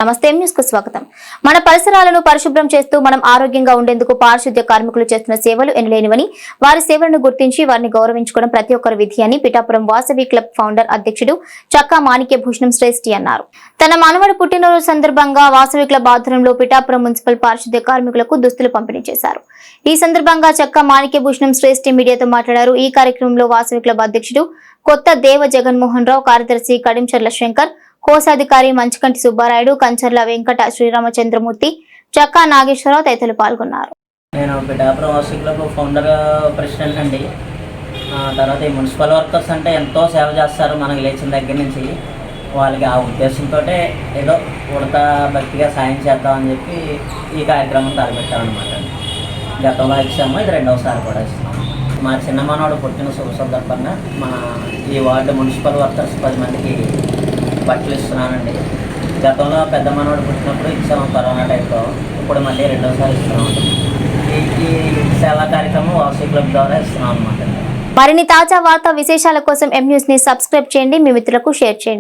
నమస్తే న్యూస్ కు స్వాగతం. మన పరిసరాలను పరిశుభ్రం చేస్తూ మనం ఆరోగ్యంగా ఉండేందుకు పారిశుద్ధ్య కార్మికులు చేస్తున్న సేవలు ఎనలేనివని, వారి సేవలను గుర్తించి వారిని గౌరవించుకోవడం ప్రతి ఒక్కరి విధి అని పిఠాపురం వాసవి క్లబ్ ఫౌండర్ అధ్యక్షుడు చక్కా మాణిక్యభూషణం శ్రేష్ఠి అన్నారు. తన మనవడు పుట్టినరోజు సందర్భంగా వాసవి క్లబ్ ఆధ్వర్యంలో పిఠాపురం మున్సిపల్ పారిశుద్ధ్య కార్మికులకు దుస్తులు పంపిణీ చేశారు. ఈ సందర్భంగా చక్కా మాణిక్యభూషణం శ్రేష్ఠి మీడియాతో మాట్లాడారు. ఈ కార్యక్రమంలో వాసవి క్లబ్ అధ్యక్షుడు కొత్త దేవ జగన్మోహన్ రావు, కార్యదర్శి కడించర్ల శంకర్, కోశాధికారి మంచుకంటి సుబ్బారాయుడు, కంచర్ల వెంకట శ్రీరామచంద్రమూర్తి, చక్కా నాగేశ్వరరావు తదితరులు పాల్గొన్నారు. నేను Pithapuram Vasavi club founder president అండి. తర్వాత ఈ మున్సిపల్ వర్కర్స్ అంటే ఎంతో సేవ చేస్తారు మనకి లేచిన దగ్గర నుంచి. వాళ్ళకి ఆ ఉద్దేశంతో ఏదో ఉడత భక్తిగా సాయం చేద్దామని చెప్పి ఈ కార్యక్రమం తలపెట్టామన్నమాట. గతంలో ఇచ్చాము, ఇది రెండవసారి కూడా ఇస్తున్నాము. మా చిన్న మనవాడు పుట్టిన శుభ సందర్భంగా మన ఈ వార్డు మున్సిపల్ వర్కర్స్ 10 మందికి బట్టలు ఇస్తున్నానండి. గతంలో పెద్ద మనవాడు పుట్టినప్పుడు ఇచ్చాము కరోనా టైంలో, ఇప్పుడు మళ్ళీ రెండోసారి ఇస్తున్నాం. ఈ సేవా కార్యక్రమం వాసవి క్లబ్ ద్వారా ఇస్తున్నాం అన్నమాట. మరిన్ని తాజా వార్తా విశేషాల కోసం ఎం న్యూస్ ని సబ్స్క్రైబ్ చేయండి, మీ మిత్రులకు షేర్ చేయండి.